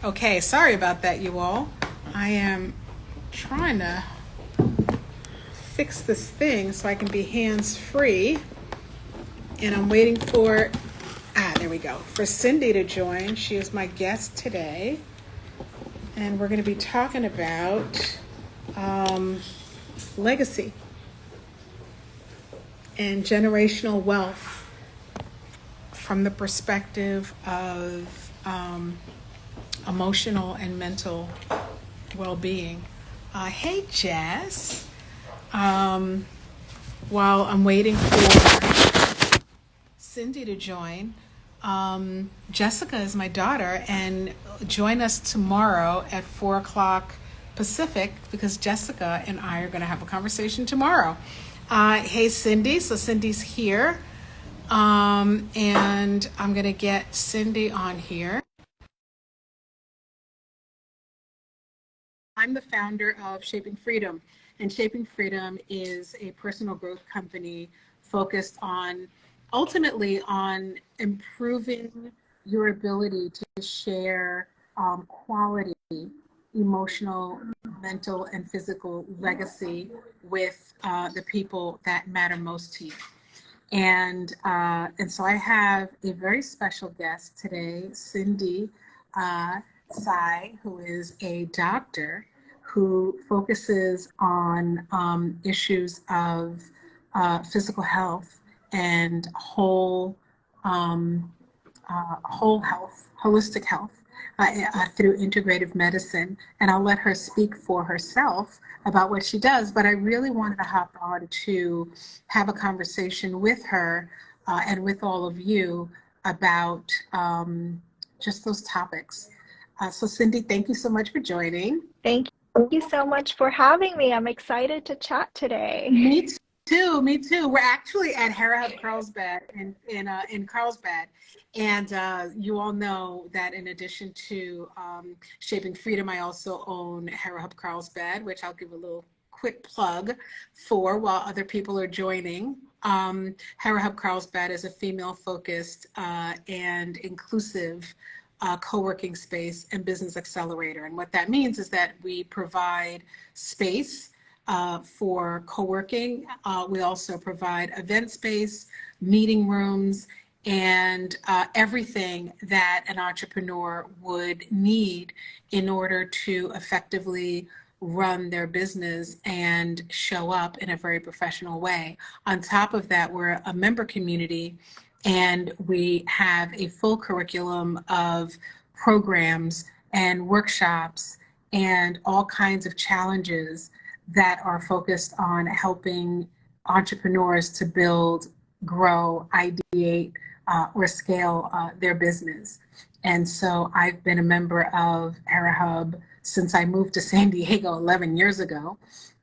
Okay, sorry about that, you all. I am trying to fix this thing so I can be hands free. And I'm waiting for, there we go, for Cindy to join. She is my guest today. And we're going to be talking about legacy and generational wealth from the perspective of emotional and mental well-being. Hey, Jess. While I'm waiting for Cindy to join, Jessica is my daughter, and join us tomorrow at 4 o'clock Pacific because Jessica and I are going to have a conversation tomorrow. Hey, Cindy. So Cindy's here, and I'm going to get Cindy on here. I'm the founder of Shaping Freedom, and Shaping Freedom is a personal growth company focused on ultimately on improving your ability to share quality, emotional, mental, and physical legacy with the people that matter most to you. And so I have a very special guest today, Cindy Sai, who is a doctor who focuses on issues of physical health and whole health, holistic health through integrative medicine. And I'll let her speak for herself about what she does. But I really wanted to hop on to have a conversation with her and with all of you about just those topics. So Cindy, thank you so much for joining. Thank you so much for having me. I'm excited to chat today. Me too. Me too. We're actually at Harahub Carlsbad in Carlsbad, and you all know that in addition to Shaping Freedom, I also own Harahub Carlsbad, which I'll give a little quick plug for while other people are joining. Harahub Carlsbad is a female-focused and inclusive co-working space and business accelerator. And what that means is that we provide space for co-working. We also provide event space, meeting rooms, and everything that an entrepreneur would need in order to effectively run their business and show up in a very professional way. On top of that, we're a member community, and we have a full curriculum of programs and workshops and all kinds of challenges that are focused on helping entrepreneurs to build, grow, ideate, or scale their business. And so I've been a member of Harahub since I moved to San Diego 11 years ago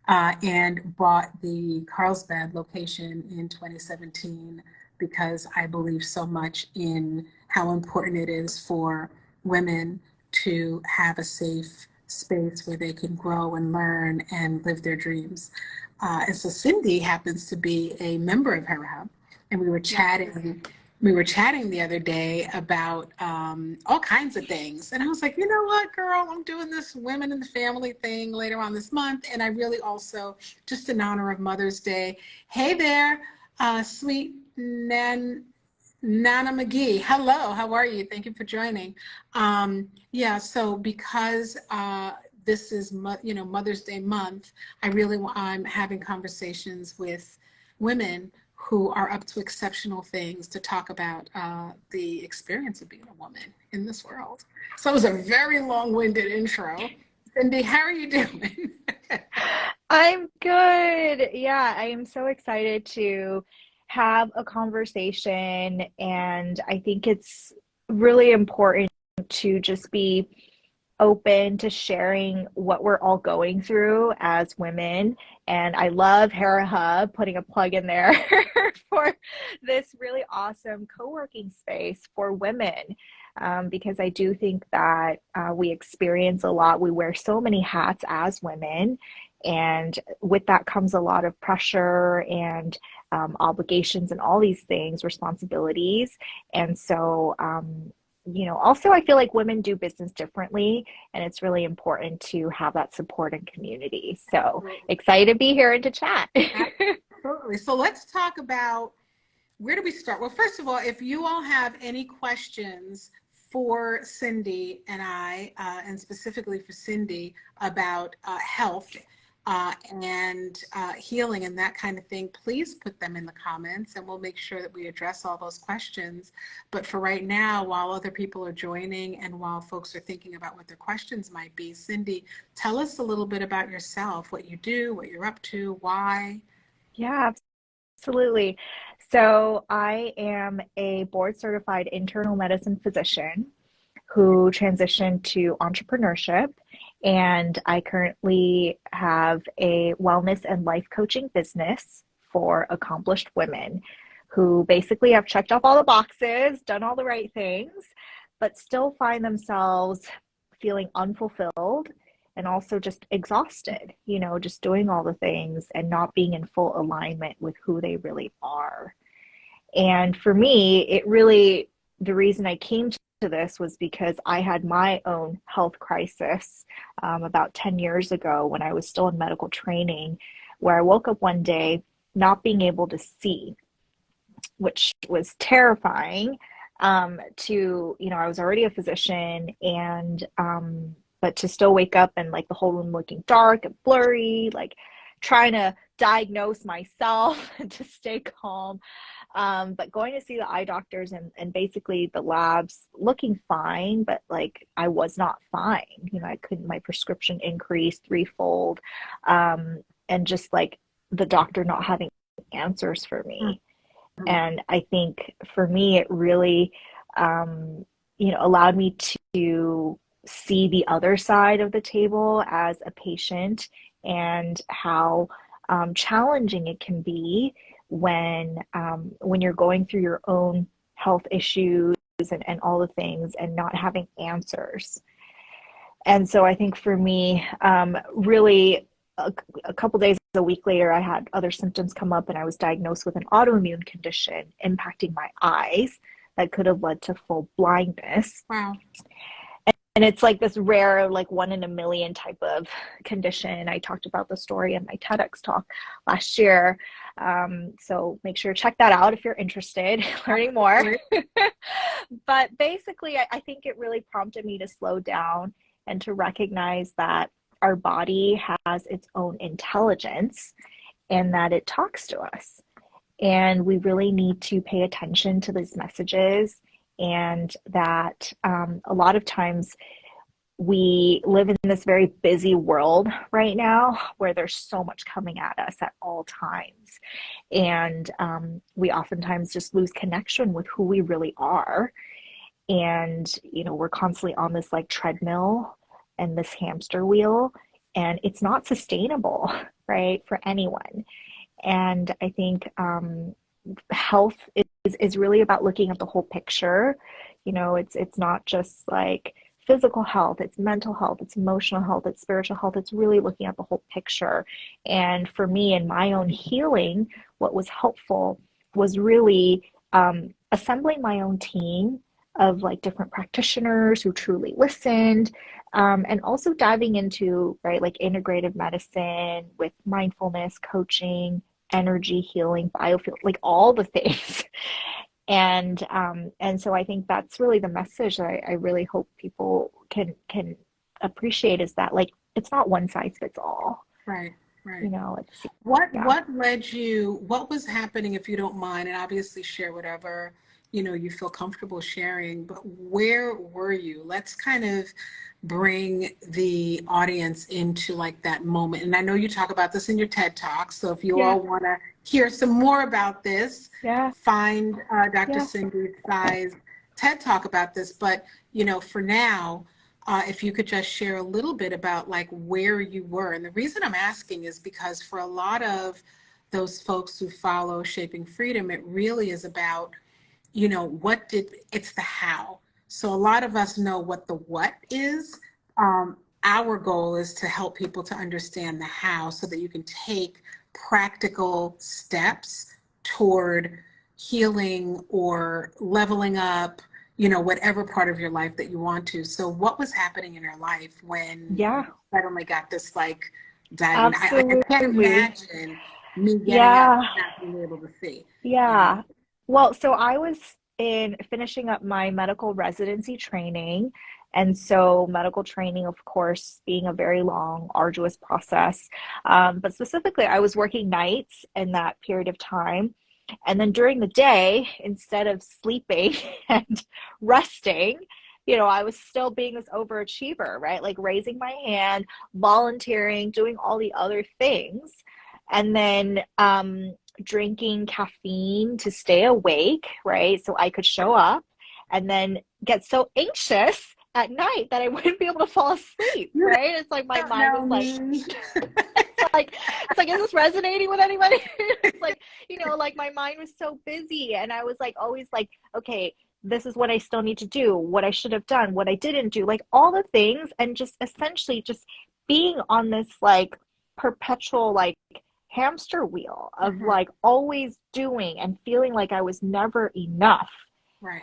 and bought the Carlsbad location in 2017 because I believe so much in how important it is for women to have a safe space where they can grow and learn and live their dreams. And so Cindy happens to be a member of Harahub, and we were chatting. We were chatting the other day about all kinds of things. And I was like, you know what, girl, I'm doing this Women in the Family thing later on this month. And I really also, just in honor of Mother's Day, hey there, sweet Nana McGee. Hello, how are you? Thank you for joining. Yeah, so because this is Mother's Day month, I'm having conversations with women who are up to exceptional things to talk about the experience of being a woman in this world. So it was a very long-winded intro. Cindy, how are you doing? I'm good. Yeah, I am so excited to have a conversation, and I think it's really important to just be open to sharing what we're all going through as women. And I love Hera Hub, putting a plug in there for this really awesome co-working space for women. Because I do think that we experience a lot. We wear so many hats as women, and with that comes a lot of pressure and obligations and all these things, responsibilities. And so also I feel like women do business differently, and it's really important to have that support and community. So Absolutely. excited to be here and to chat. Absolutely. So let's talk about, where do we start? Well, first of all, if you all have any questions for Cindy and I, and specifically for Cindy about health and healing and that kind of thing, please put them in the comments and we'll make sure that we address all those questions. But for right now, while other people are joining and while folks are thinking about what their questions might be, Cindy, tell us a little bit about yourself, what you do, what you're up to, why. Yeah, absolutely. So I am a board certified internal medicine physician who transitioned to entrepreneurship. And I currently have a wellness and life coaching business for accomplished women who basically have checked off all the boxes, done all the right things, but still find themselves feeling unfulfilled and also just exhausted, just doing all the things and not being in full alignment with who they really are. And for me, the reason I came to this was because I had my own health crisis about 10 years ago when I was still in medical training, where I woke up one day not being able to see, which was terrifying. I was already a physician, and but to still wake up and like the whole room looking dark and blurry, like trying to diagnose myself and to stay calm. But going to see the eye doctors and basically the labs looking fine, but like I was not fine. My prescription increased threefold. And just like the doctor not having answers for me. And I think for me, it really, allowed me to see the other side of the table as a patient and how challenging it can be when you're going through your own health issues and all the things and not having answers. And so I think for me, really a couple days, a week later, I had other symptoms come up and I was diagnosed with an autoimmune condition impacting my eyes that could have led to full blindness. Wow. And it's like this rare, like 1 in a million type of condition. I talked about the story in my TEDx talk last year. So make sure to check that out if you're interested in learning more. But basically, I think it really prompted me to slow down and to recognize that our body has its own intelligence and that it talks to us. And we really need to pay attention to these messages, and that a lot of times we live in this very busy world right now where there's so much coming at us at all times. And we oftentimes just lose connection with who we really are. And, we're constantly on this like treadmill and this hamster wheel, and it's not sustainable, right, for anyone. And I think health is really about looking at the whole picture. It's not just like physical health, it's mental health, it's emotional health, it's spiritual health. It's really looking at the whole picture. And for me, in my own healing, what was helpful was really assembling my own team of like different practitioners who truly listened, and also diving into, right, like integrative medicine with mindfulness, coaching, energy healing, biofield, like all the things. And so I think that's really the message that I really hope people can appreciate, is that like it's not one size fits all. Right. It's What led you, what was happening, if you don't mind, and obviously share whatever you feel comfortable sharing, but where were you? Let's kind of bring the audience into like that moment. And I know you talk about this in your TED Talk, so if you all want to hear some more about this, find Dr. Cindy Tsai's TED Talk about this. But for now, if you could just share a little bit about like where you were. And the reason I'm asking is because for a lot of those folks who follow Shaping Freedom, it really is about it's the how. So a lot of us know what the what is. Our goal is to help people to understand the how, so that you can take practical steps toward healing or leveling up, whatever part of your life that you want to. So what was happening in your life when you Yeah, suddenly got this like diagnosis? I can't absolutely. imagine me getting up Yeah, and not being able to see. yeah. Well, so I was in finishing up my medical residency training. And so, medical training, of course, being a very long, arduous process. But specifically, I was working nights in that period of time. And then during the day, instead of sleeping and resting, I was still being this overachiever, right? Like raising my hand, volunteering, doing all the other things. And then drinking caffeine to stay awake, right? So I could show up and then get so anxious at night that I wouldn't be able to fall asleep, You right? It's like my don't mind know was like, me. it's like, is this resonating with anybody? It's like, like my mind was so busy and I was like always like, okay, this is what I still need to do, what I should have done, what I didn't do, like all the things, and just essentially just being on this like perpetual like hamster wheel of Mhm. like always doing and feeling like I was never enough. Right.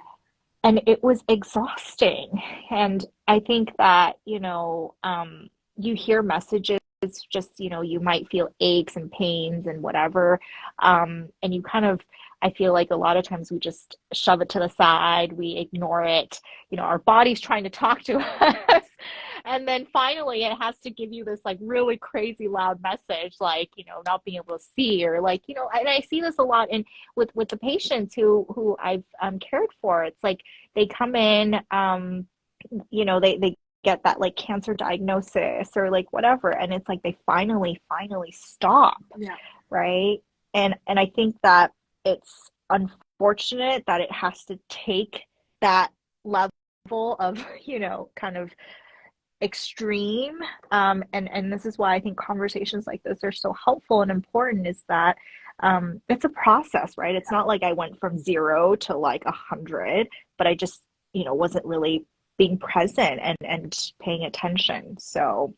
And it was exhausting. And I think that, you hear messages, just, you might feel aches and pains and whatever. And you kind of, I feel like a lot of times we just shove it to the side, we ignore it. Our body's trying to talk to us. And then finally it has to give you this like really crazy loud message, like, not being able to see, or like, and I see this a lot in with the patients who I've cared for. It's like they come in, they get that like cancer diagnosis or like whatever, and it's like they finally stop, Yeah. right? And I think that it's unfortunate that it has to take that level of kind of extreme. And this is why I think conversations like this are so helpful and important, is that it's a process, right? It's not like I went from 0 to like 100, but I just wasn't really being present and paying attention. So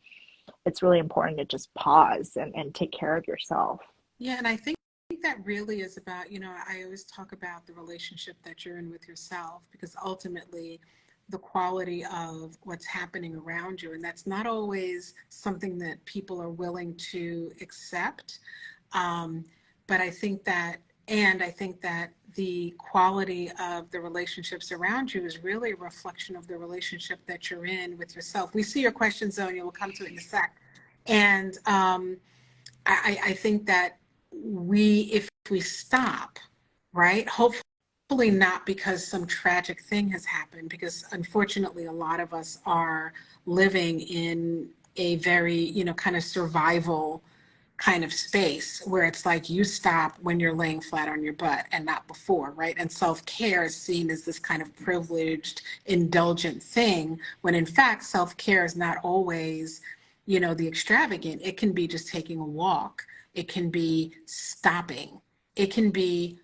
it's really important to just pause and take care of yourself. Yeah, and I think that really is about, I always talk about the relationship that you're in with yourself, because ultimately the quality of what's happening around you, and that's not always something that people are willing to accept. Um, but I think that the quality of the relationships around you is really a reflection of the relationship that you're in with yourself. We see your question, Zonia. We'll come to it in a sec. And I think that if we stop, right, hopefully not because some tragic thing has happened, because unfortunately a lot of us are living in a very, kind of survival kind of space where it's like you stop when you're laying flat on your butt and not before, right? And self-care is seen as this kind of privileged, indulgent thing, when in fact self-care is not always, the extravagant. It can be just taking a walk. It can be stopping. It can be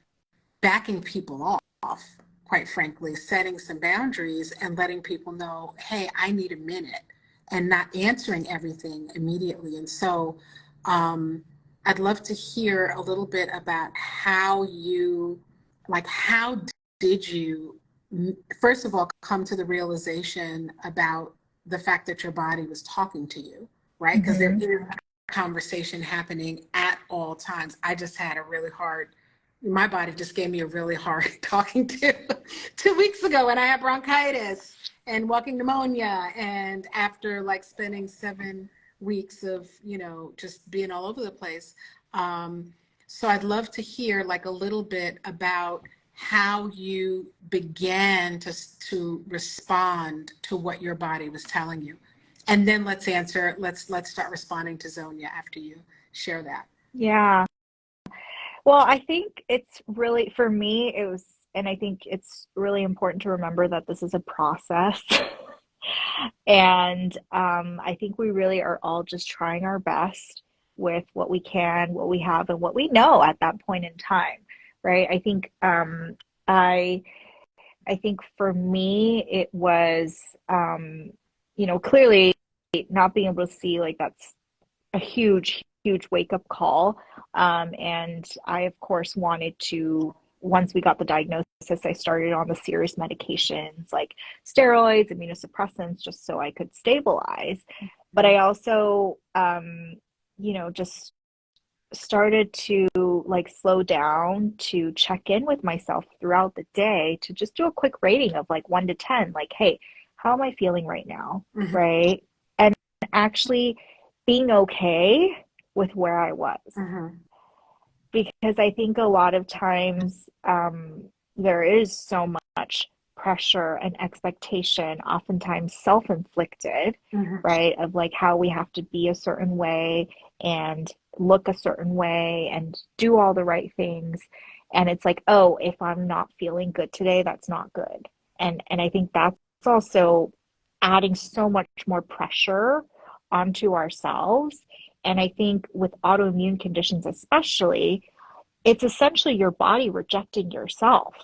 backing people off, quite frankly, setting some boundaries and letting people know, hey, I need a minute, and not answering everything immediately. And so um, I'd love to hear a little bit about how did you, first of all, come to the realization about the fact that your body was talking to you, right? Because there Hmm. is conversation happening at all times. I just had a really hard, my body just gave me a really hard talking to 2 weeks ago when I had bronchitis and walking pneumonia. And after like spending 7 weeks of, just being all over the place. So I'd love to hear like a little bit about how you began to respond to what your body was telling you. And then let's start responding to Zonia after you share that. Yeah. Well, I think it's really, for me, it was, and I think it's really important to remember that this is a process. And I think we really are all just trying our best with what we can, what we have, and what we know at that point in time, right? I I think for me it was clearly not being able to see, like that's a huge wake up call. And I of course wanted to once we got the diagnosis, I started on the serious medications like steroids, immunosuppressants, just so I could stabilize. But I also, just started to like slow down to check in with myself throughout the day to just do a quick rating of like 1 to 10, like, hey, how am I feeling right now? Mhm. Right. And actually being okay with where I was. Mhm. Because I think a lot of times there is so much pressure and expectation, oftentimes self-inflicted, Mhm. right? Of like how we have to be a certain way and look a certain way and do all the right things. And it's like, oh, if I'm not feeling good today, that's not good. And I think that's also adding so much more pressure onto ourselves. And I think with autoimmune conditions, especially, it's essentially your body rejecting yourself,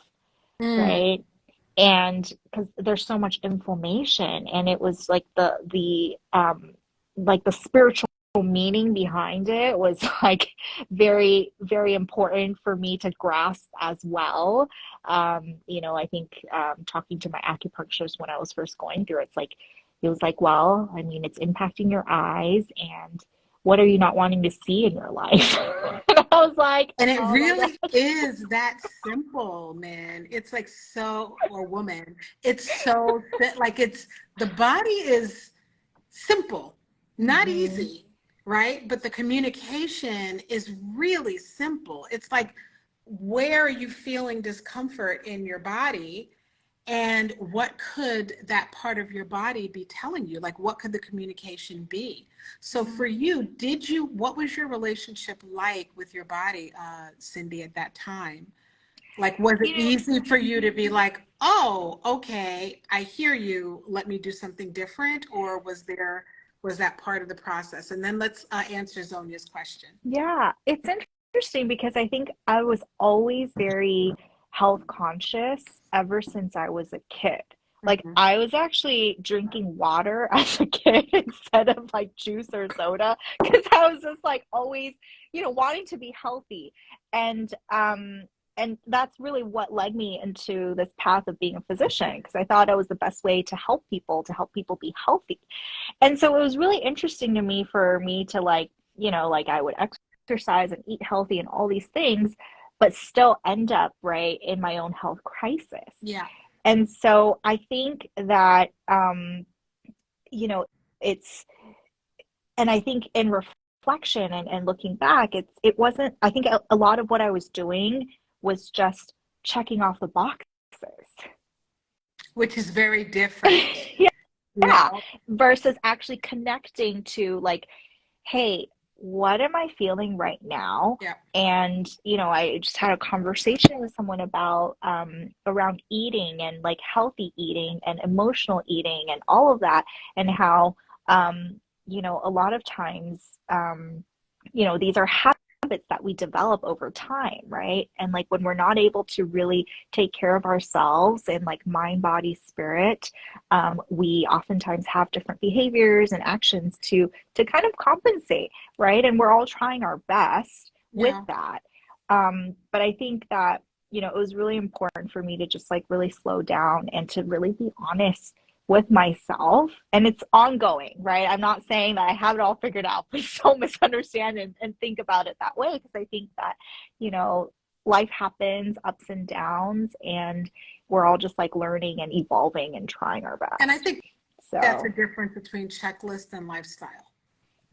Mm. right? And because there's so much inflammation, and it was like the spiritual meaning behind it was like very, very important for me to grasp as well. I think talking to my acupuncturist when I was first going through it, it's like he was like, well, I mean, it's impacting your eyes, and what are you not wanting to see in your life? And I was like, And it oh my really God. is that simple, man. It's like so, or woman, it's so like it's the body is simple, not Mhm. easy, right? But the communication is really simple. It's like, where are you feeling discomfort in your body? And what could that part of your body be telling you? Like, what could the communication be? So for you, what was your relationship like with your body, Cindy, at that time? Like, was it You know, easy for you to be like, oh, okay, I hear you, let me do something different? Or was that part of the process? And then let's answer Zonia's question. yeah, it's interesting because I think I was always very health conscious ever since I was a kid. Like Mhm. I was actually drinking water as a kid instead of like juice or soda because I was just like always, wanting to be healthy. And and that's really what led me into this path of being a physician because I thought it was the best way to help people be healthy. And so it was really interesting to me for me to like, like I would exercise and eat healthy and all these things, but still end up right in my own health crisis. Yeah. And so I think that, you know, it's, and I think in reflection and looking back, it wasn't, I think a lot of what I was doing was just checking off the boxes. Which is very different, you Yeah, know? versus actually connecting to like, hey, what am I feeling right now? Yeah. And, I just had a conversation with someone about around eating and like healthy eating and emotional eating and all of that, and how, a lot of times, these are habits that we develop over time, right? And like when we're not able to really take care of ourselves and like mind, body, spirit, we oftentimes have different behaviors and actions to kind of compensate, right? And we're all trying our best with Yeah. that. But I think that, it was really important for me to just like really slow down and to really be honest with myself. And it's ongoing, right? I'm not saying that I have it all figured out. Please don't misunderstand and think about it that way, because I think that, you know, life happens, ups and downs, and we're all just like learning and evolving and trying our And I best. think that's a So, difference between checklist and lifestyle,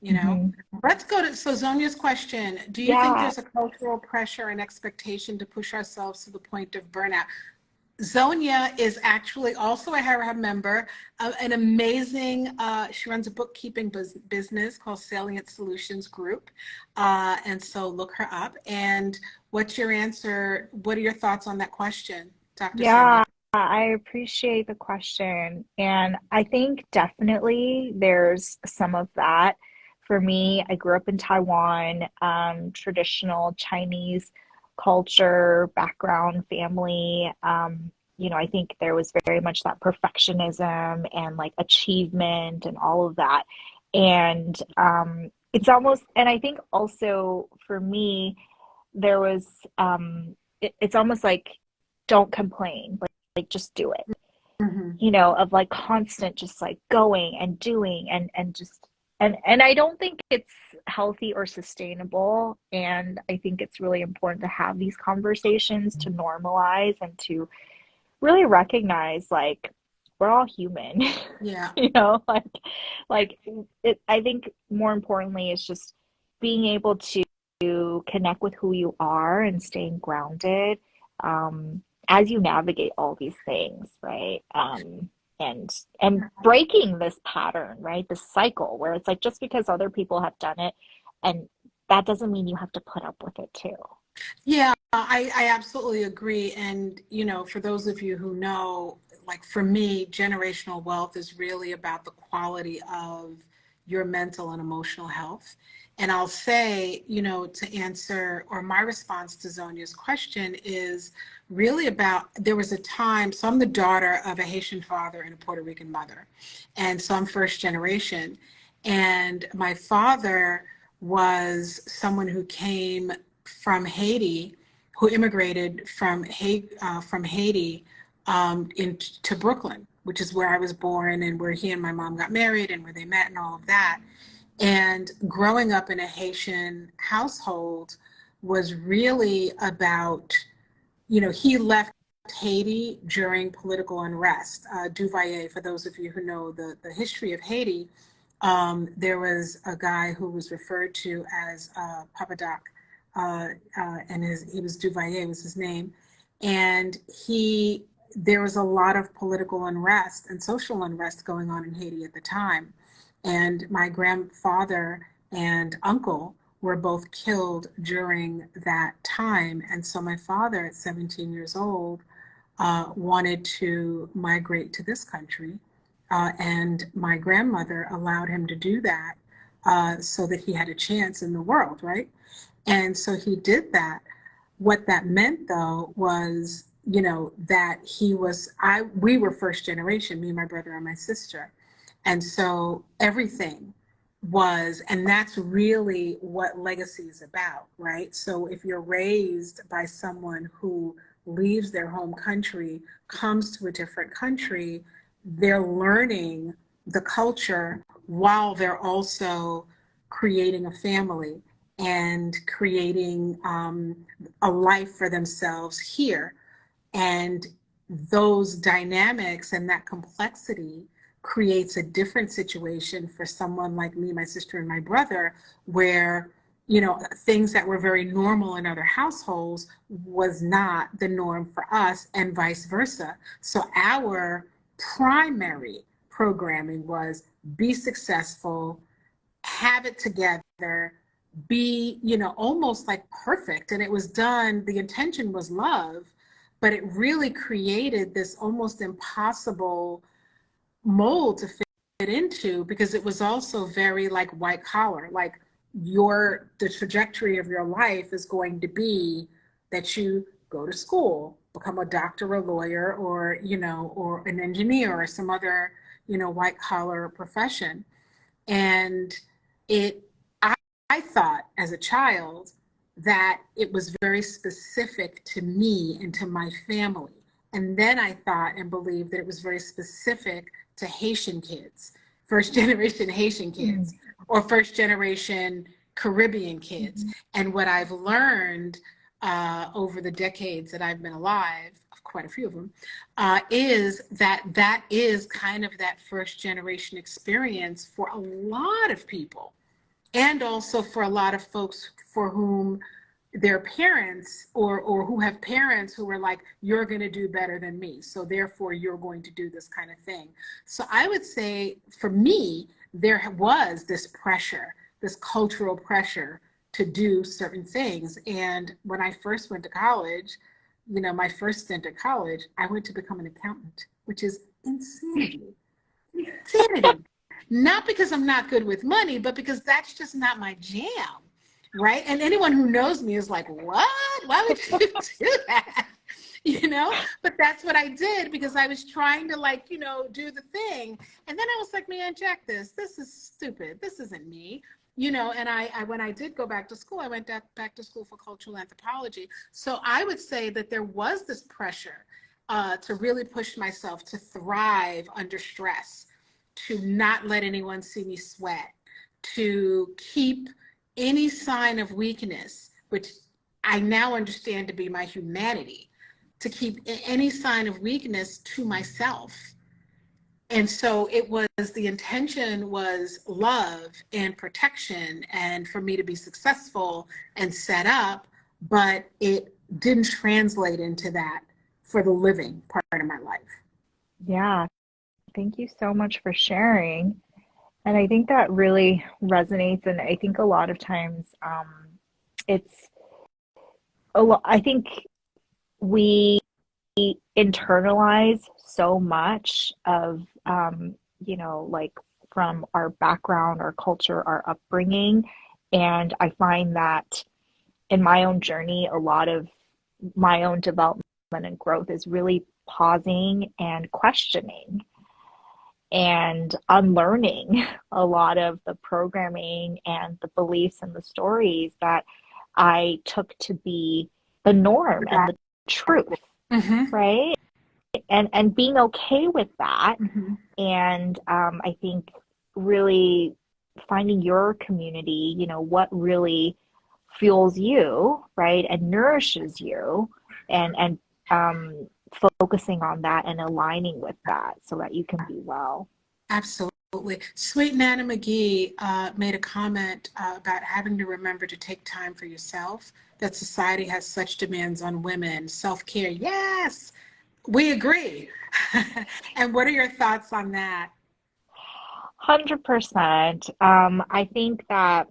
you know? mhm. Let's go to so Zonia's question. Do you think Yeah. there's a cultural pressure and expectation to push ourselves to the point of burnout? Zonia is actually also a Harahab member, an amazing, she runs a bookkeeping business called Salient Solutions Group. And so look her up. And what's your answer? What are your thoughts on that question, Dr. Cindy? Yeah, I appreciate the question. And I think definitely there's some of that. For me, I grew up in Taiwan, traditional Chinese culture, background, family. I think there was very much that perfectionism and like achievement and all of that. And it's almost, and I think also for me, there was it's almost like don't complain, like just do it, Mm-hmm. you know, of like constant just like going and doing and just and I don't think it's healthy or sustainable. And I think it's really important to have these conversations to normalize and to really recognize like we're all human. Yeah. You know, like it, I think more importantly is just being able to connect with who you are and staying grounded as you navigate all these things, right? And breaking this pattern, right? This cycle where it's like just because other people have done it, and that doesn't mean you have to put up with it too. Yeah, I absolutely agree. And, you know, for those of you who know, like for me, generational wealth is really about the quality of your mental and emotional health. And I'll say, you know, to answer, or my response to Zonia's question is really about, there was a time, so I'm the daughter of a Haitian father and a Puerto Rican mother. And so I'm first generation. And my father was someone who came from Haiti, who immigrated from Haiti into Brooklyn, which is where I was born and where he and my mom got married and where they met and all of that. And growing up in a Haitian household was really about, you know, he left Haiti during political unrest. Duvalier, for those of you who know the history of Haiti, there was a guy who was referred to as Papa Doc, and he was Duvalier was his name, and there was a lot of political unrest and social unrest going on in Haiti at the time, and my grandfather and uncle were both killed during that time, and so my father at 17 years old wanted to migrate to this country, and my grandmother allowed him to do that so that he had a chance in the world, right? And so he did that. What that meant, though, was, you know, that we were first generation, me, my brother, and my sister. And so everything and that's really what legacy is about, right? So if you're raised by someone who leaves their home country, comes to a different country, they're learning the culture while they're also creating a family and creating a life for themselves here. And those dynamics and that complexity creates a different situation for someone like me, my sister, and my brother, where, you know, things that were very normal in other households was not the norm for us, and vice versa. So our primary programming was be successful, have it together, be, you know, almost like perfect. And it was done, the intention was love, but it really created this almost impossible mold to fit into, because it was also very like white collar, like the trajectory of your life is going to be that you go to school, become a doctor, a lawyer, or, you know, or an engineer or some other, you know, white collar profession. And it, I, I thought as a child that it was very specific to me and to my family. And then I thought and believed that it was very specific to Haitian kids, first generation Haitian kids, or first generation Caribbean kids. Mm-hmm. And what I've learned over the decades that I've been alive, quite a few of them, is that is kind of that first generation experience for a lot of people, and also for a lot of folks for whom their parents or who have parents who are like, you're going to do better than me, so therefore you're going to do this kind of thing. So I would say for me, there was this pressure, this cultural pressure to do certain things. And when I first went to college, you know, my first stint at college, I went to become an accountant, which is insanity. Insanity. Not because I'm not good with money, but because that's just not my jam, right? And anyone who knows me is like, what? Why would you do that? You know, but that's what I did because I was trying to, like, you know, do the thing. And then I was like, man, Jack, this is stupid. This isn't me. And I when I did go back to school, I went back to school for cultural anthropology. So I would say that there was this pressure to really push myself to thrive under stress, to not let anyone see me sweat, to keep any sign of weakness, which I now understand to be my humanity, to keep any sign of weakness to myself. And so it was, the intention was love and protection and for me to be successful and set up, but it didn't translate into that for the living part of my life. Yeah, thank you so much for sharing. And I think that really resonates. And I think a lot of times, it's I think we internalize so much of, like from our background, our culture, our upbringing. And I find that in my own journey, a lot of my own development and growth is really pausing and questioning and unlearning a lot of the programming and the beliefs and the stories that I took to be the norm and the truth, Mm-hmm. right? And being okay with that. Mm-hmm. And I think really finding your community, what really fuels you, right, and nourishes you, and um, focusing on that and aligning with that so that you can be well. Absolutely. Sweet Nana McGee made a comment about having to remember to take time for yourself, that society has such demands on women. Self-care, yes, we agree. And what are your thoughts on that? 100%. I think that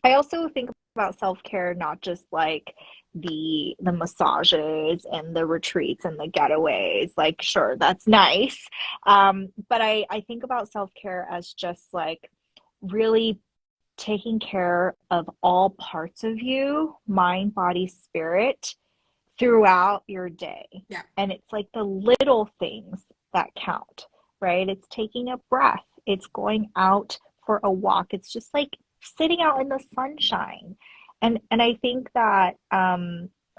I also think about self-care not just like the massages and the retreats and the getaways. Like, sure, that's nice. But I think about self-care as just like really taking care of all parts of you, mind, body, spirit, throughout your day. Yeah. And it's like the little things that count, right? It's taking a breath, it's going out for a walk, it's just like sitting out in the sunshine. And I think that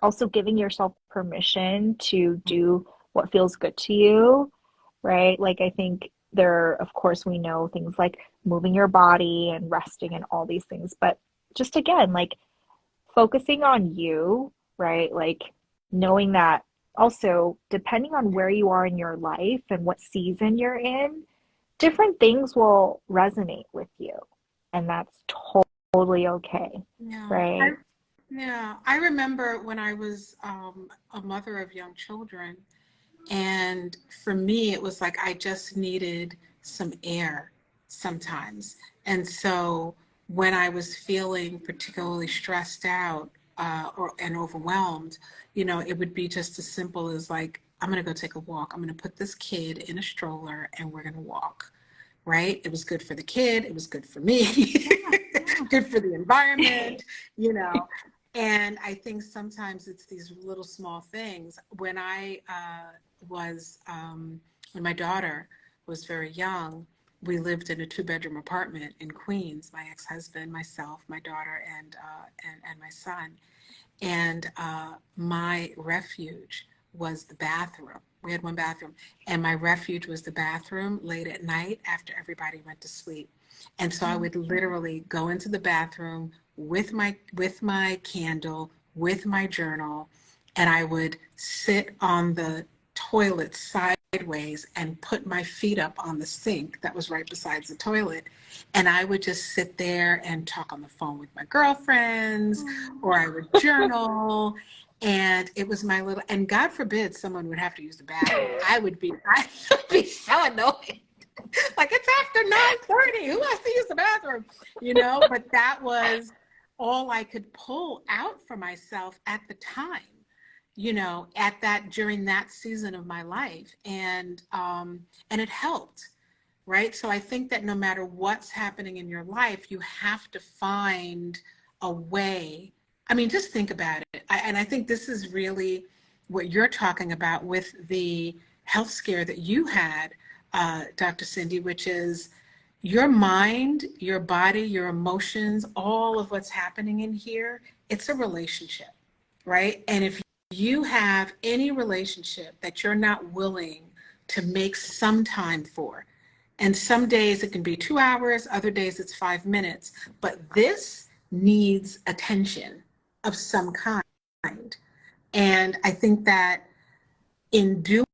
also giving yourself permission to do what feels good to you, right? Like I think there, of course, we know things like moving your body and resting and all these things, but just again, like focusing on you, right? Like knowing that also, depending on where you are in your life and what season you're in, different things will resonate with you. And that's totally okay, Yeah. right? I remember when I was a mother of young children, and for me, it was like I just needed some air sometimes. And so when I was feeling particularly stressed out and overwhelmed, it would be just as simple as like, I'm going to go take a walk. I'm going to put this kid in a stroller and we're going to walk. Right? It was good for the kid. It was good for me, good for the environment, you know. And I think sometimes it's these little small things. When when my daughter was very young, we lived in a two-bedroom apartment in Queens. My ex-husband, myself, my daughter, and my son. And my refuge was the bathroom. We had one bathroom, and my refuge was the bathroom late at night after everybody went to sleep. And so I would literally go into the bathroom with my candle, with my journal, and I would sit on the toilet sideways and put my feet up on the sink that was right beside the toilet. And I would just sit there and talk on the phone with my girlfriends, or I would journal. And it was my little, and God forbid someone would have to use the bathroom. I would be so annoyed. Like, it's after 9:30. Who has to use the bathroom? But that was all I could pull out for myself at the time, during that season of my life. And it helped. Right. So I think that no matter what's happening in your life, you have to find a way. I mean, just think about it. And I think this is really what you're talking about with the health scare that you had, Dr. Cindy, which is your mind, your body, your emotions, all of what's happening in here, it's a relationship, right? And if you have any relationship that you're not willing to make some time for, and some days it can be 2 hours, other days it's 5 minutes, but this needs attention of some kind. And I think that in doing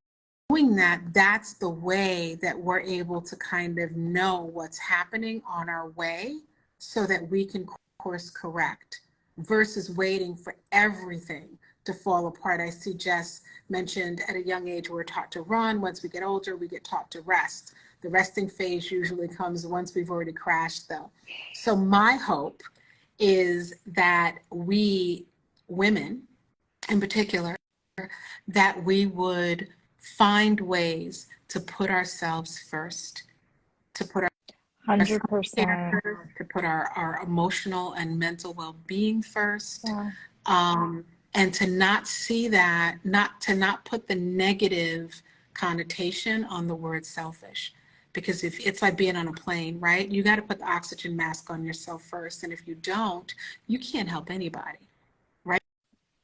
that, that's the way that we're able to kind of know what's happening on our way so that we can course correct versus waiting for everything to fall apart. I see Jess mentioned at a young age we're taught to run. Once we get older, we get taught to rest. The resting phase usually comes once we've already crashed, though. So my hope is that we women in particular, that we would find ways to put ourselves first, to put our 100%. to put our emotional and mental well-being first, Yeah. and to not see that, not put the negative connotation on the word selfish. Because if it's like being on a plane, right? You got to put the oxygen mask on yourself first. And if you don't, you can't help anybody, right?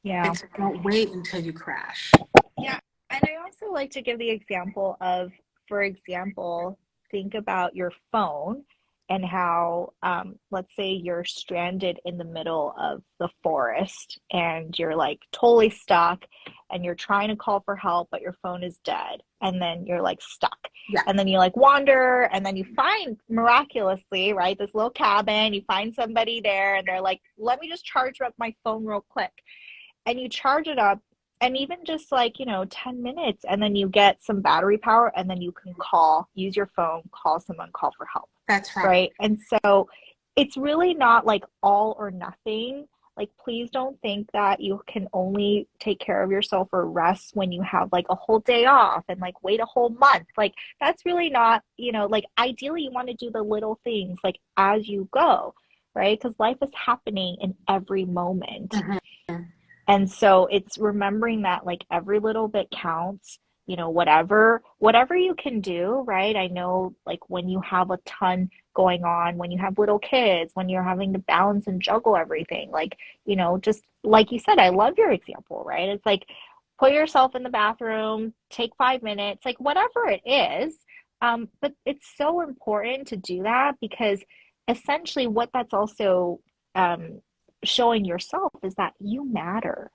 Yeah. So don't wait until you crash. Yeah. And I also like to give the example of, for example, think about your phone and how, let's say you're stranded in the middle of the forest and you're like totally stuck and you're trying to call for help, but your phone is dead. And then you're like stuck. Yeah. And then you like wander and then you find miraculously, right, this little cabin, you find somebody there and they're like, let me just charge up my phone real quick. And you charge it up, and even just like 10 minutes, and then you get some battery power, and then you can use your phone, call someone, call for help. That's right? And so it's really not like all or nothing. Like, please don't think that you can only take care of yourself or rest when you have like a whole day off and like wait a whole month. Like, that's really not, like, ideally you want to do the little things like as you go, right? Because life is happening in every moment. Mm-hmm. And so it's remembering that like every little bit counts, whatever you can do, right? I know like when you have a ton going on, when you have little kids, when you're having to balance and juggle everything, like, just like you said, I love your example, right? It's like put yourself in the bathroom, take 5 minutes, like whatever it is. But it's so important to do that because essentially what that's also showing yourself is that you matter,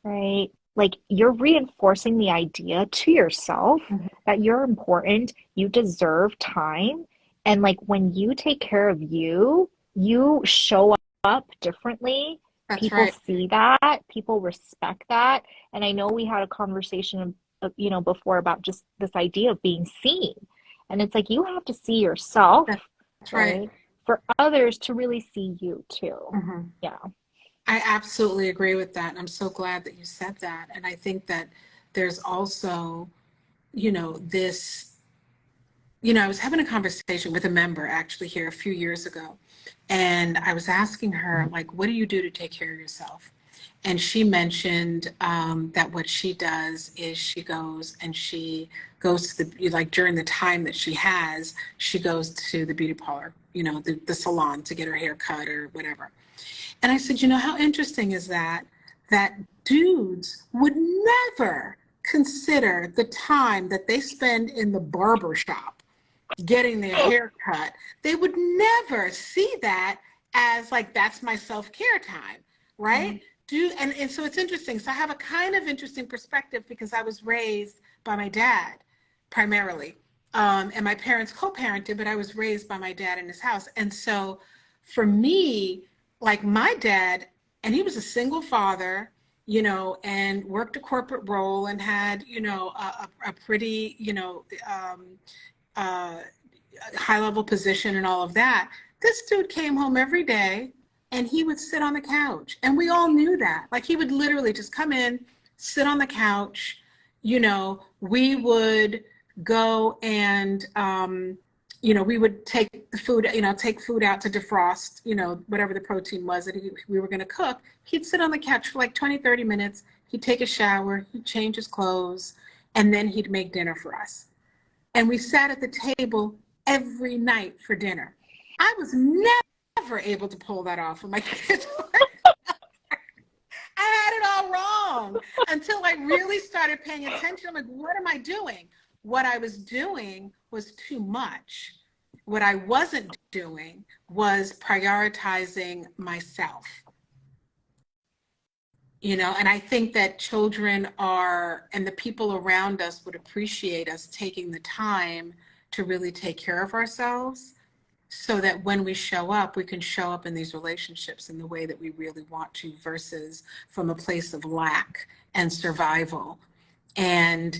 right? Like you're reinforcing the idea to yourself that you're important, you deserve time. And like when you take care of you, you show up differently. That's People right. see that, people respect that. And I know we had a conversation, before about just this idea of being seen. And it's like you have to see yourself, That's right. for others to really see you too. Mm-hmm. Yeah. I absolutely agree with that. I'm so glad that you said that. And I think that there's also, this, I was having a conversation with a member actually here a few years ago. And I was asking her, like, what do you do to take care of yourself? And she mentioned that what she does is she goes to the, like during the time that she has, she goes to the beauty parlor, the salon to get her hair cut or whatever. And I said, how interesting is that dudes would never consider the time that they spend in the barber shop getting their hair cut. They would never see that as like, that's my self-care time, right? And so it's interesting. So I have a kind of interesting perspective because I was raised by my dad primarily. And my parents co-parented, but I was raised by my dad in his house. And so for me, like my dad, and he was a single father, and worked a corporate role and had, a pretty, uh, high level position and all of that. This dude came home every day and he would sit on the couch. And we all knew that. Like he would literally just come in, sit on the couch. We would go and, we would take the food, take food out to defrost, whatever the protein was that we were going to cook. He'd sit on the couch for like 20, 30 minutes. He'd take a shower, he'd change his clothes, and then he'd make dinner for us. And we sat at the table every night for dinner. I was never able to pull that off with my kids. I had it all wrong until I really started paying attention. I'm like, what am I doing? What I was doing was too much. What I wasn't doing was prioritizing myself. And I think that children and the people around us would appreciate us taking the time to really take care of ourselves so that when we show up, we can show up in these relationships in the way that we really want to versus from a place of lack and survival and,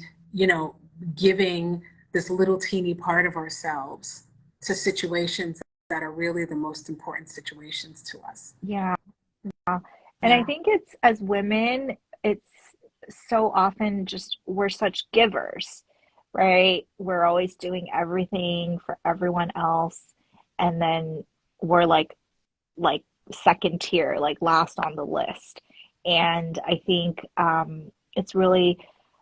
giving this little teeny part of ourselves to situations that are really the most important situations to us. Yeah. And I Yeah. think it's, as women, it's so often just we're such givers, right? We're always doing everything for everyone else, and then we're like second tier, like last on the list. And I think it's really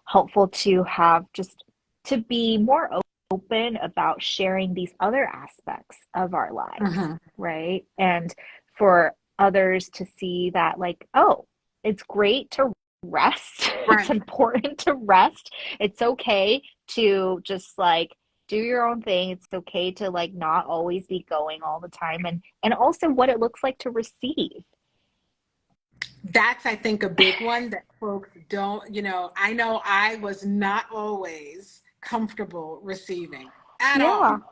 helpful to have just to be more open about sharing these other aspects of our lives, Mm-hmm. right? And for others to see that, like, oh, it's great to rest. It's Right. important to rest. It's okay to just like do your own thing. It's okay to like not always be going all the time, and also what it looks like to receive. That's, I think, a big one that folks don't, I know I was not always comfortable receiving at Yeah. all.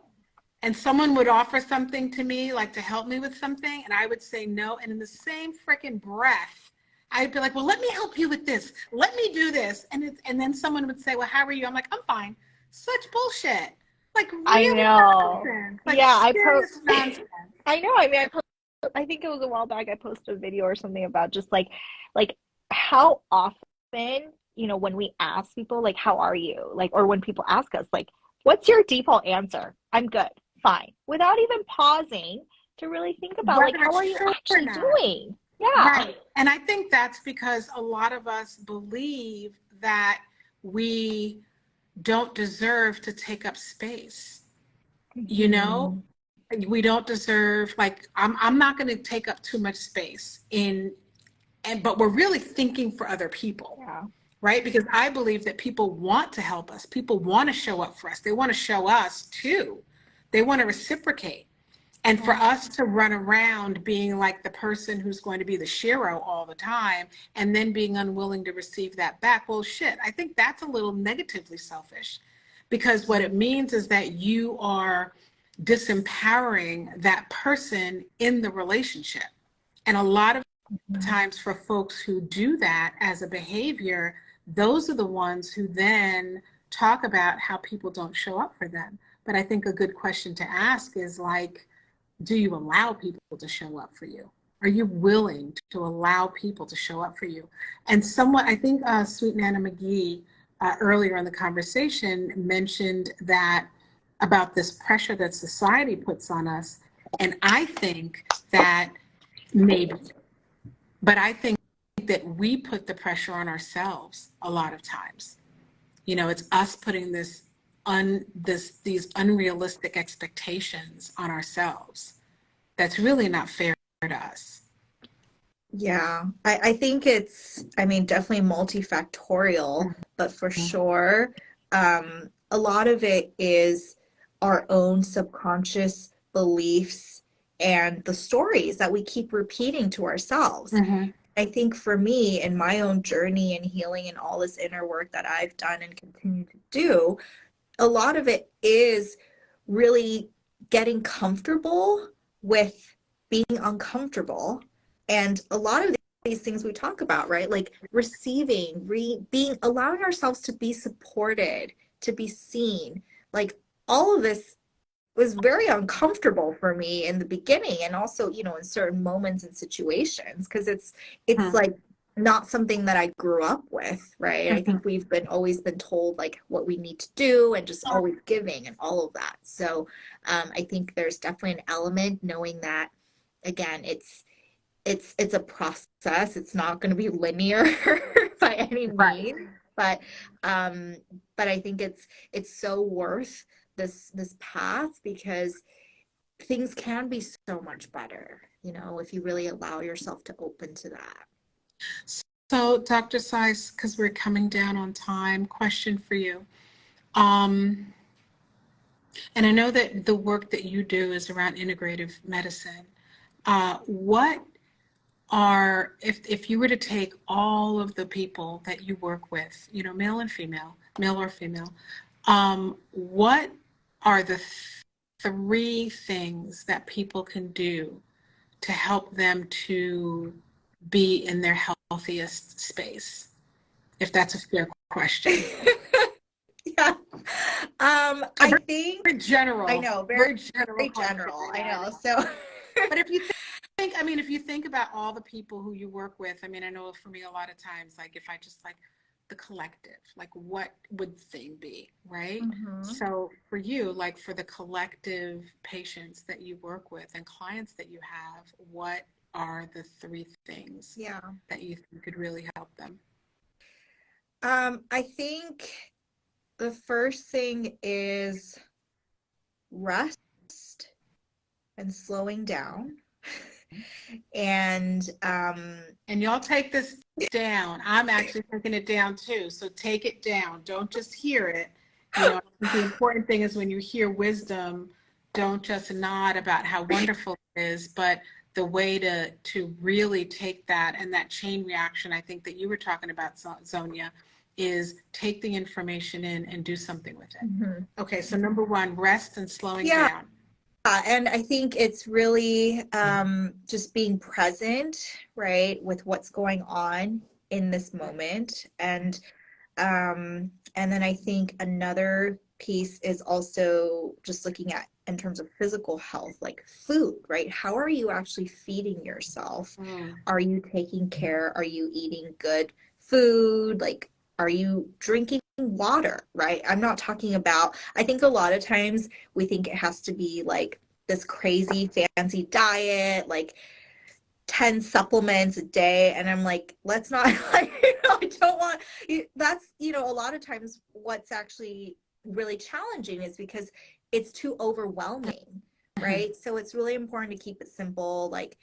And someone would offer something to me, like to help me with something, and I would say no. And in the same freaking breath, I'd be like, well, let me help you with this. Let me do this. And then someone would say, well, how are you? I'm like, I'm fine. Such bullshit. Like, I really know. nonsense. Like, Yeah, serious nonsense. I know. I mean, I think it was a while back I posted a video or something about just like how often, when we ask people like how are you? Like, or when people ask us like what's your default answer? I'm good. Fine. Without even pausing to really think about like Whether how it's are you true or actually not. doing? Yeah. Right. And I think that's because a lot of us believe that we don't deserve to take up space. You know, Mhm. we don't deserve, like, I'm not going to take up too much space but we're really thinking for other people, Yeah. right? Because I believe that people want to help us. People want to show up for us. They want to show us too. They want to reciprocate. And for Yeah. us to run around being like the person who's going to be the shero all the time and then being unwilling to receive that back, well, shit, I think that's a little negatively selfish because what it means is that you are disempowering that person in the relationship. And a lot of Mhm. times for folks who do that as a behavior, those are the ones who then talk about how people don't show up for them. But I think a good question to ask is like, do you allow people to show up for you? Are you willing to allow people to show up for you? And somewhat, I think Sweet Nana McGee earlier in the conversation mentioned that about this pressure that society puts on us. And I think that maybe, but I think that we put the pressure on ourselves a lot of times. It's us putting these unrealistic expectations on ourselves that's really not fair to us. Yeah, I think it's, I mean, definitely multifactorial, but for sure, a lot of it is our own subconscious beliefs and the stories that we keep repeating to ourselves. Mm-hmm. I think for me, in my own journey and healing and all this inner work that I've done and continue to do, a lot of it is really getting comfortable with being uncomfortable. And a lot of these things we talk about, right? Like receiving, being, allowing ourselves to be supported, to be seen. Like all of this was very uncomfortable for me in the beginning and also, in certain moments and situations, because it's like not something that I grew up with, right? I Mm-hmm. think we've been always been told like what we need to do and just always giving and all of that. So I think there's definitely an element knowing that again, it's a process. It's not going to be linear by any Right. means, but um, but I think it's so worth this path, because things can be so much better, if you really allow yourself to open to that. So, Dr. Seiss, because we're coming down on time, question for you. And I know that the work that you do is around integrative medicine. What are, if you were to take all of the people that you work with, male and female, male or female, what are the three things that people can do to help them to be in their healthiest space? If that's a fair question. Yeah. I think, Very general. I know, Very general. very general. I know. So, but if you think about all the people who you work with, I mean, I know for me, a lot of times, like if I just like the collective, like what would the thing be, right? mm-hmm. So for you, like for the collective patients that you work with and clients that you have, what are the three things that you think could really help them? I think the first thing is rest and slowing down. And y'all take this down. I'm actually taking it down too. So take it down. Don't just hear it. The important thing is when you hear wisdom, don't just nod about how wonderful it is, but the way to really take that and that chain reaction, I think that you were talking about, Zonia, is take the information in and do something with it. mm-hmm. Okay, so number one, rest and slowing down. And I think it's really just being present, right, with what's going on in this moment. And then I think another piece is also just looking at in terms of physical health, like food, right? How are you actually feeding yourself? Are you taking care? Are you eating good food? Like, are you drinking water, right? I'm not talking about, I think a lot of times we think it has to be like this crazy fancy diet, like 10 supplements a day. And I'm like, let's not, I don't want, that's, a lot of times what's actually really challenging is because it's too overwhelming, right? So it's really important to keep it simple, like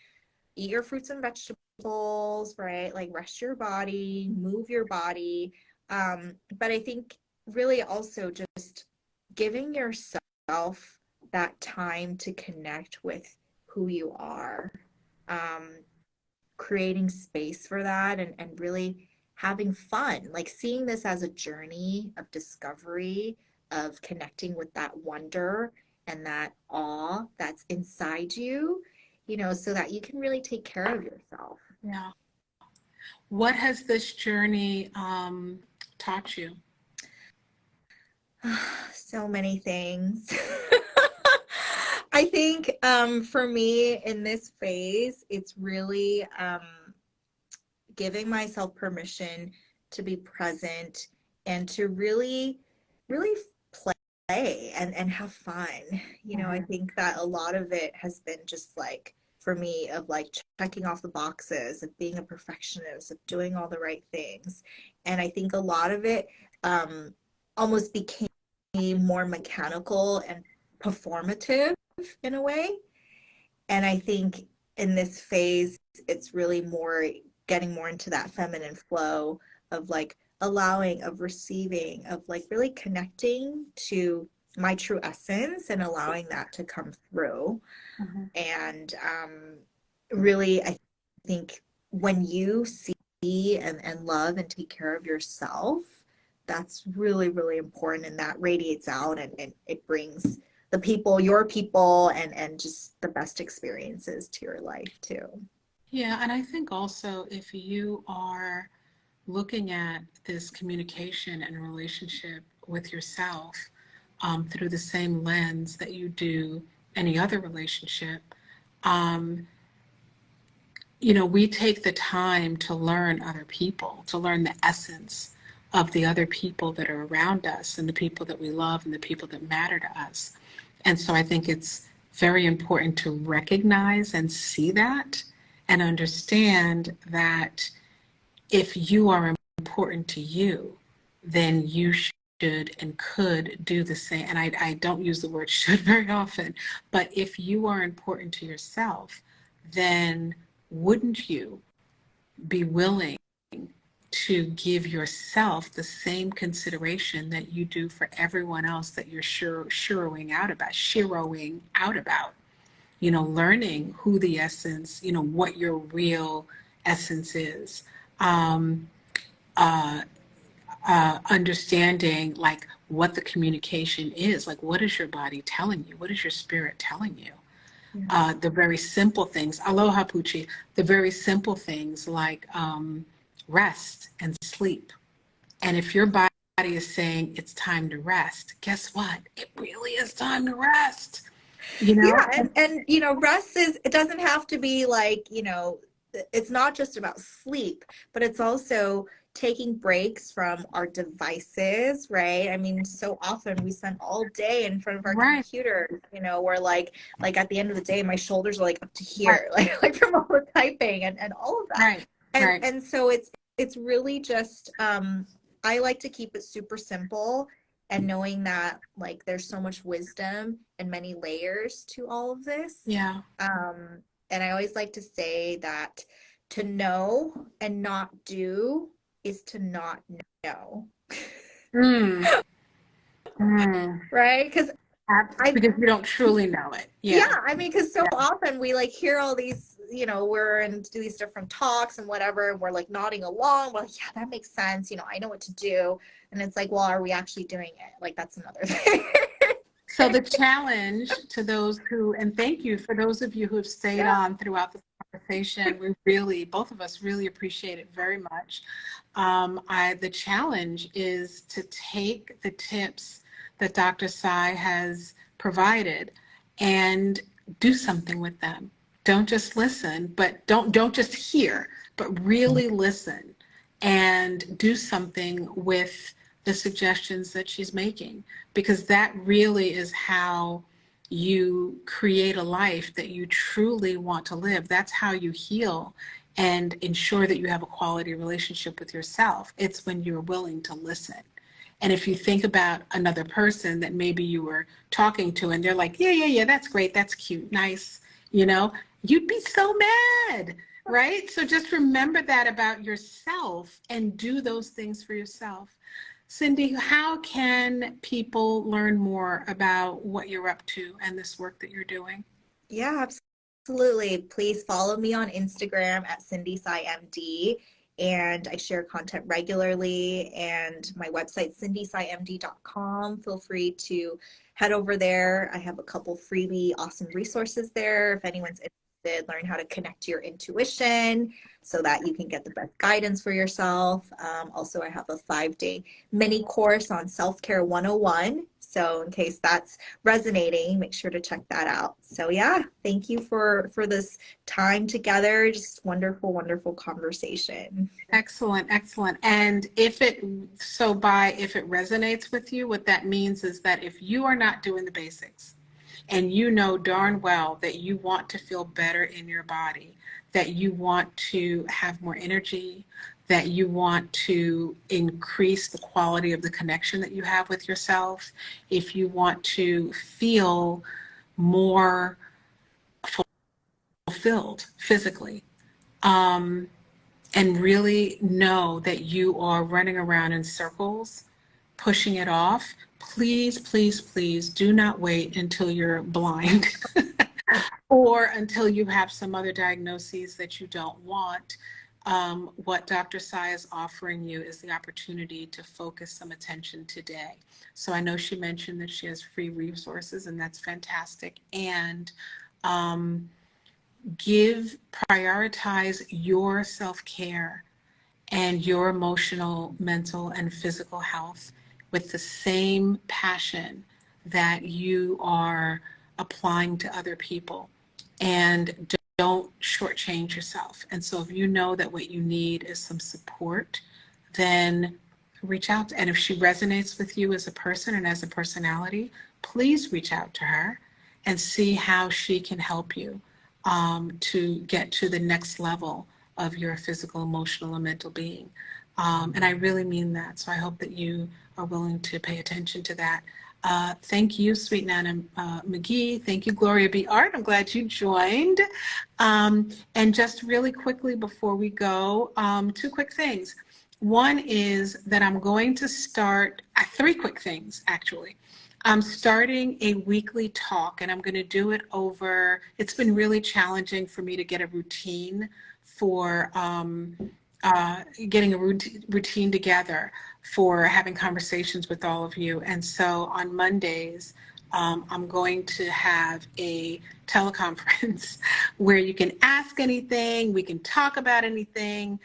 eat your fruits and vegetables, right? Like rest your body, move your body. But I think really also just giving yourself that time to connect with who you are, creating space for that, and really having fun, like seeing this as a journey of discovery, of connecting with that wonder and that awe that's inside you, so that you can really take care of yourself. Yeah. What has this journey taught you? So many things. I think for me in this phase, it's really giving myself permission to be present and to really, really play and have fun. I think that a lot of it has been just like, for me, of like checking off the boxes, of being a perfectionist, of doing all the right things. And I think a lot of it almost became more mechanical and performative in a way. And I think in this phase, it's really more getting more into that feminine flow of like allowing, of receiving, of like really connecting to my true essence and allowing that to come through. And really, I think when you see and love and take care of yourself, that's really, really important. And that radiates out and it brings the people, your people, and just the best experiences to your life too. Yeah, and I think also if you are looking at this communication and relationship with yourself through the same lens that you do any other relationship, we take the time to learn other people, to learn the essence of the other people that are around us and the people that we love and the people that matter to us. And so I think it's very important to recognize and see that and understand that if you are important to you, then you should and could do the same. And I don't use the word should very often, but if you are important to yourself, then wouldn't you be willing to give yourself the same consideration that you do for everyone else that you're shiroing out about, learning who the essence, what your real essence is. Um, uh, Understanding like what the communication is, like what is your body telling you? What is your spirit telling you? Yeah. The very simple things, aloha puchi, the very simple things like rest and sleep. And if your body is saying it's time to rest, guess what? It really is time to rest, you know? Yeah, and rest it doesn't have to be like, it's not just about sleep, but it's also taking breaks from our devices, right? I mean, so often we spend all day in front of our Right, computers, where like at the end of the day, my shoulders are like up to right, here, like from all the typing and all of that. right, And right. and so it's really just I like to keep it super simple and knowing that like there's so much wisdom and many layers to all of this. Yeah. And I always like to say that to know and not do is to not know. Mm, mm. Right? Because I Because you don't truly know it. yeah, Yeah. I mean, because so often we like hear all these, we're in do these different talks and whatever, and we're like nodding along. We're like, yeah, that makes sense. I know what to do. And it's like, well, are we actually doing it? Like, that's another thing. So the challenge to those who, and thank you for those of you who have stayed Yeah. on throughout the conversation. We really, both of us really appreciate it very much. The challenge is to take the tips that Dr. Sai has provided and do something with them. Don't just listen, but don't just hear, but really listen and do something with the suggestions that she's making, because that really is how you create a life that you truly want to live. That's how you heal and ensure that you have a quality relationship with yourself. It's when you're willing to listen. And if you think about another person that maybe you were talking to and they're like, yeah, that's great, that's cute, nice, you'd be so mad, right? So just remember that about yourself and do those things for yourself. Cindy, how can people learn more about what you're up to and this work that you're doing? Yeah, absolutely. Please follow me on Instagram at CindySaiMD, and I share content regularly. And my website, cindysaiMD.com. Feel free to head over there. I have a couple freebie awesome resources there if anyone's interested. Learn how to connect to your intuition so that you can get the best guidance for yourself. Also, I have a 5-day mini course on self-care 101. So in case that's resonating, make sure to check that out. So yeah, thank you for this time together. Just wonderful conversation. Excellent, excellent. And if it resonates with you, what that means is that if you are not doing the basics and you know darn well that you want to feel better in your body, that you want to have more energy, that you want to increase the quality of the connection that you have with yourself, if you want to feel more fulfilled physically, um, and really know that you are running around in circles, pushing it off, please do not wait until you're blind or until you have some other diagnoses that you don't want. What Dr. Sai is offering you is the opportunity to focus some attention today. So I know she mentioned that she has free resources, and that's fantastic. And um, prioritize your self-care and your emotional, mental, and physical health with the same passion that you are applying to other people. And don't shortchange yourself. And so if you know that what you need is some support, then reach out. And if she resonates with you as a person and as a personality, please reach out to her and see how she can help you to get to the next level of your physical, emotional, and mental being. And I really mean that. So I hope that you are willing to pay attention to that. Thank you, Sweet Nana McGee. Thank you, Gloria B. Art. I'm glad you joined. And just really quickly before we go, two quick things. One is that I'm going to start, three quick things, actually. I'm starting a weekly talk, and I'm going to do it over, it's been really challenging for me to get a routine for getting a routine together for having conversations with all of you. And so on Mondays, I'm going to have a teleconference where you can ask anything, we can talk about anything.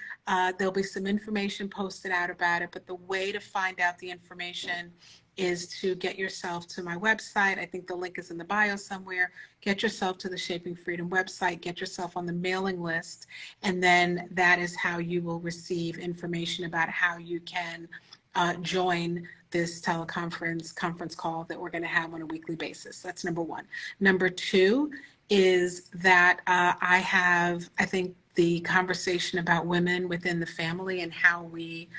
There'll be some information posted out about it, but the way to find out the information is to get yourself to my website. I think the link is in the bio somewhere. Get yourself to the Shaping Freedom website, get yourself on the mailing list, and then that is how you will receive information about how you can join this conference call that we're going to have on a weekly basis. That's number one. Number two is that I think the conversation about women within the family and how we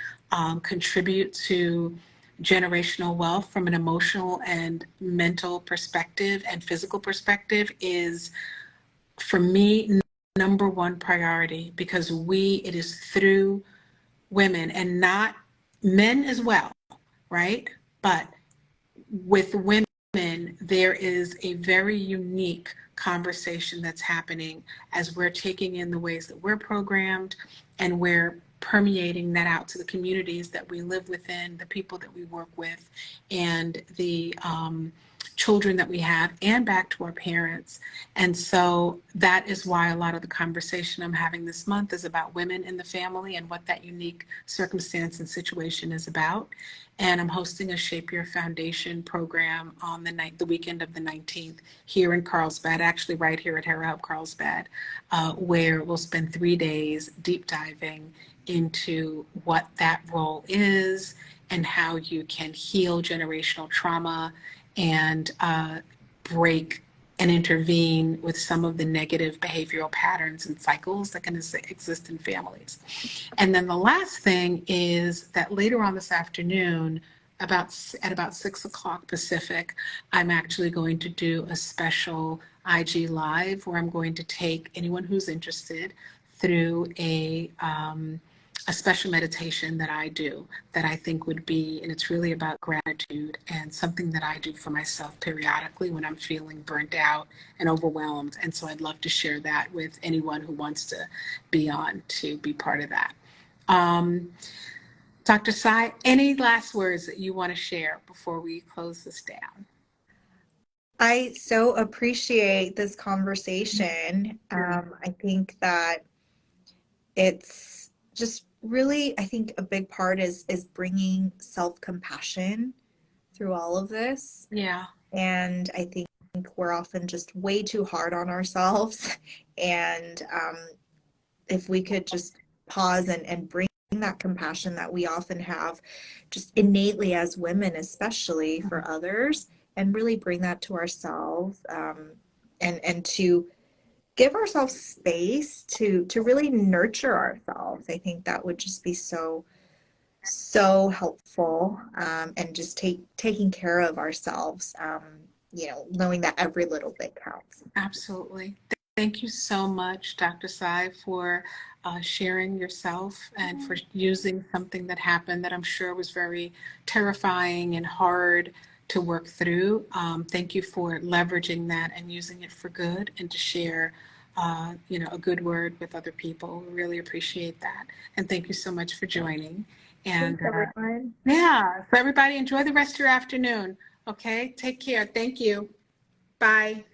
contribute to generational wealth from an emotional and mental perspective and physical perspective is, for me, number one priority, because it is through women and not men as well, right? But with women, there is a very unique conversation that's happening as we're taking in the ways that we're programmed, and we're permeating that out to the communities that we live within, the people that we work with, and the children that we have, and back to our parents. And so that is why a lot of the conversation I'm having this month is about women in the family and what that unique circumstance and situation is about. And I'm hosting a Shape Your Foundation program on the weekend of the 19th here in Carlsbad, actually right here at Hera Hub Carlsbad, where we'll spend 3 days deep diving into what that role is and how you can heal generational trauma and break and intervene with some of the negative behavioral patterns and cycles that can exist in families. And then the last thing is that later on this afternoon, at about 6 o'clock Pacific, I'm actually going to do a special IG Live where I'm going to take anyone who's interested through a special meditation that I do that I think would be, and it's really about gratitude and something that I do for myself periodically when I'm feeling burnt out and overwhelmed. And so I'd love to share that with anyone who wants to be part of that. Dr. Sai, any last words that you want to share before we close this down? I so appreciate this conversation. I think that it's just really, I think a big part is bringing self-compassion through all of this. Yeah. And I think we're often just way too hard on ourselves. And if we could just pause and bring that compassion that we often have just innately as women, especially for others, and really bring that to ourselves, and to give ourselves space to really nurture ourselves. I think that would just be so helpful, and just taking care of ourselves, knowing that every little bit counts. Absolutely. Thank you so much, Dr. Sai, for sharing yourself and for using something that happened that I'm sure was very terrifying and hard to work through. Thank you for leveraging that and using it for good and to share a good word with other people. We really appreciate that. And thank you so much for joining. And Thanks, everyone. yeah, so everybody enjoy the rest of your afternoon. Okay, take care. Thank you. Bye.